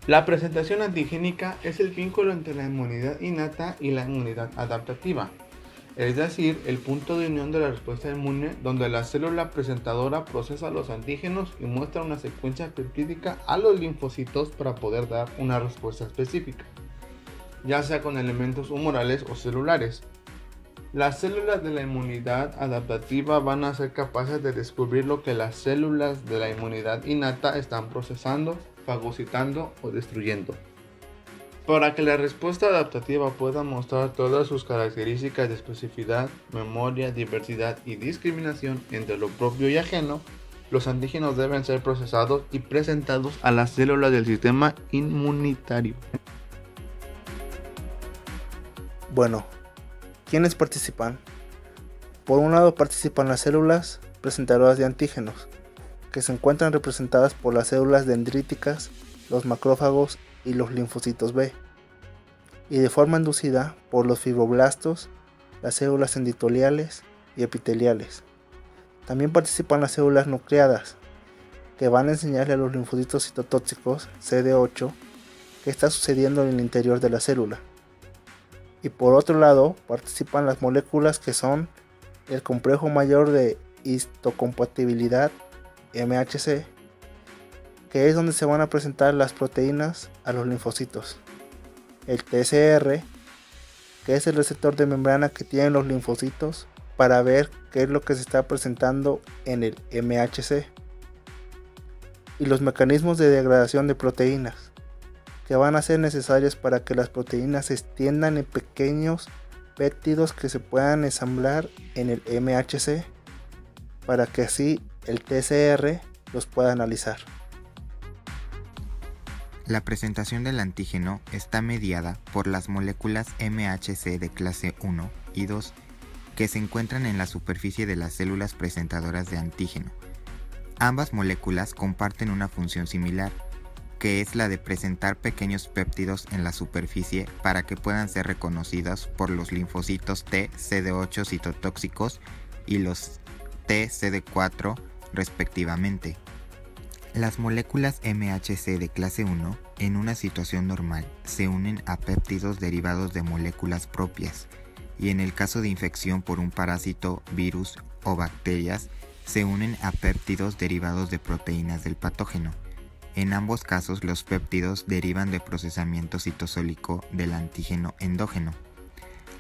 La presentación antigénica es el vínculo entre la inmunidad innata y la inmunidad adaptativa, es decir, el punto de unión de la respuesta inmune donde la célula presentadora procesa los antígenos y muestra una secuencia peptídica a los linfocitos para poder dar una respuesta específica, ya sea con elementos humorales o celulares. Las células de la inmunidad adaptativa van a ser capaces de descubrir lo que las células de la inmunidad innata están procesando, fagocitando o destruyendo. Para que la respuesta adaptativa pueda mostrar todas sus características de especificidad, memoria, diversidad y discriminación entre lo propio y ajeno, los antígenos deben ser procesados y presentados a las células del sistema inmunitario. Bueno, ¿quiénes participan? Por un lado participan las células presentadoras de antígenos, que se encuentran representadas por las células dendríticas, los macrófagos y los linfocitos B, y de forma inducida por los fibroblastos, las células endoteliales y epiteliales. También participan las células nucleadas, que van a enseñarle a los linfocitos citotóxicos CD8 qué está sucediendo en el interior de la célula. Y por otro lado participan las moléculas que son el complejo mayor de histocompatibilidad MHC, que es donde se van a presentar las proteínas a los linfocitos. El TCR, que es el receptor de membrana que tienen los linfocitos para ver qué es lo que se está presentando en el MHC. Y los mecanismos de degradación de proteínas, que van a ser necesarios para que las proteínas se extiendan en pequeños péptidos que se puedan ensamblar en el MHC, para que así el TCR los pueda analizar. La presentación del antígeno está mediada por las moléculas MHC de clase 1 y 2 que se encuentran en la superficie de las células presentadoras de antígeno. Ambas moléculas comparten una función similar, que es la de presentar pequeños péptidos en la superficie para que puedan ser reconocidos por los linfocitos T CD8 citotóxicos y los T CD4 respectivamente. Las moléculas MHC de clase 1 en una situación normal se unen a péptidos derivados de moléculas propias y en el caso de infección por un parásito, virus o bacterias se unen a péptidos derivados de proteínas del patógeno. En ambos casos los péptidos derivan de procesamiento citosólico del antígeno endógeno.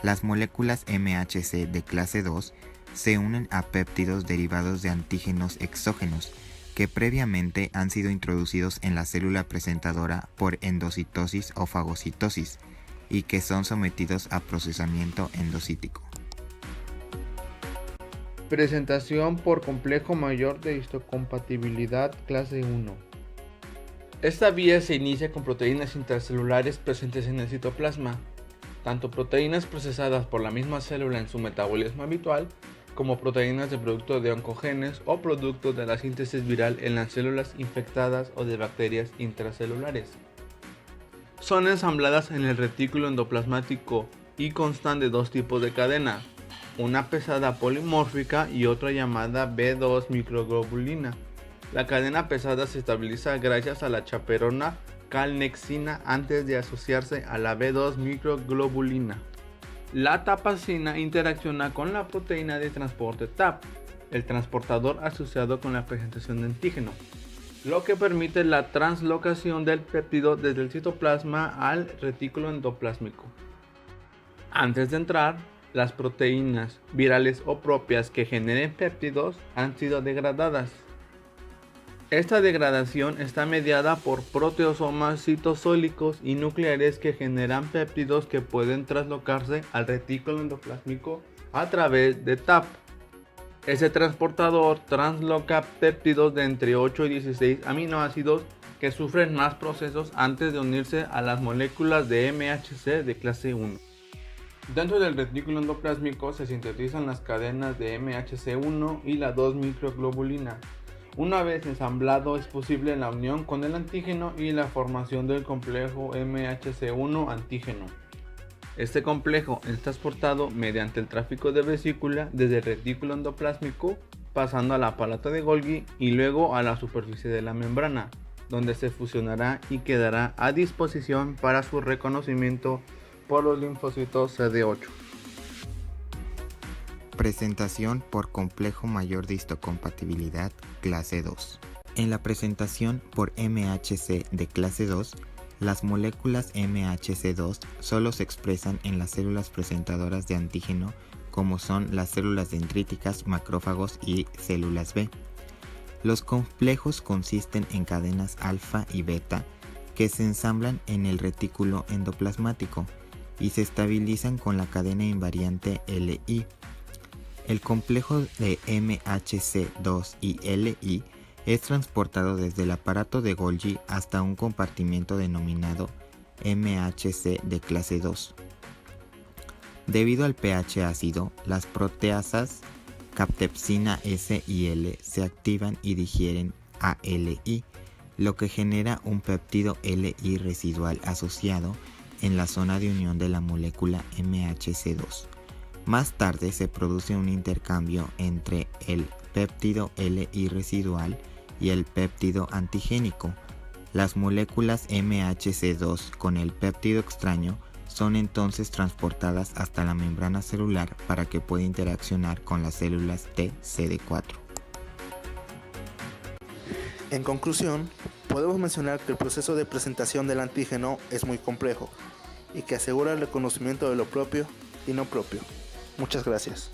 Las moléculas MHC de clase 2 se unen a péptidos derivados de antígenos exógenos que previamente han sido introducidos en la célula presentadora por endocitosis o fagocitosis y que son sometidos a procesamiento endocítico. Presentación por complejo mayor de histocompatibilidad clase 1. Esta vía se inicia con proteínas intracelulares presentes en el citoplasma, tanto proteínas procesadas por la misma célula en su metabolismo habitual, como proteínas de producto de oncogenes o producto de la síntesis viral en las células infectadas o de bacterias intracelulares. Son ensambladas en el retículo endoplasmático y constan de dos tipos de cadena, una pesada polimórfica y otra llamada B2 microglobulina. La cadena pesada se estabiliza gracias a la chaperona calnexina antes de asociarse a la B2 microglobulina. La tapacina interacciona con la proteína de transporte TAP, el transportador asociado con la presentación de antígeno, lo que permite la translocación del péptido desde el citoplasma al retículo endoplásmico. Antes de entrar, las proteínas virales o propias que generen péptidos han sido degradadas. Esta degradación está mediada por proteosomas citosólicos y nucleares que generan péptidos que pueden traslocarse al retículo endoplásmico a través de TAP. Ese transportador transloca péptidos de entre 8 y 16 aminoácidos que sufren más procesos antes de unirse a las moléculas de MHC de clase 1. Dentro del retículo endoplásmico se sintetizan las cadenas de MHC1 y la 2 microglobulina. Una vez ensamblado es posible la unión con el antígeno y la formación del complejo MHC1 antígeno. Este complejo es transportado mediante el tráfico de vesícula desde el retículo endoplásmico, pasando al aparato de Golgi y luego a la superficie de la membrana, donde se fusionará y quedará a disposición para su reconocimiento por los linfocitos CD8. Presentación por complejo mayor de histocompatibilidad clase 2. En la presentación por MHC de clase 2, las moléculas MHC2 solo se expresan en las células presentadoras de antígeno, como son las células dendríticas, macrófagos y células B. Los complejos consisten en cadenas alfa y beta que se ensamblan en el retículo endoplasmático y se estabilizan con la cadena invariante LI. El complejo de MHC2 y LI es transportado desde el aparato de Golgi hasta un compartimento denominado MHC de clase 2. Debido al pH ácido, las proteasas captepsina S y L se activan y digieren ALI, lo que genera un péptido LI residual asociado en la zona de unión de la molécula MHC2. Más tarde se produce un intercambio entre el péptido LI residual y el péptido antigénico. Las moléculas MHC2 con el péptido extraño son entonces transportadas hasta la membrana celular para que pueda interaccionar con las células T CD4. En conclusión, podemos mencionar que el proceso de presentación del antígeno es muy complejo y que asegura el reconocimiento de lo propio y no propio. Muchas gracias.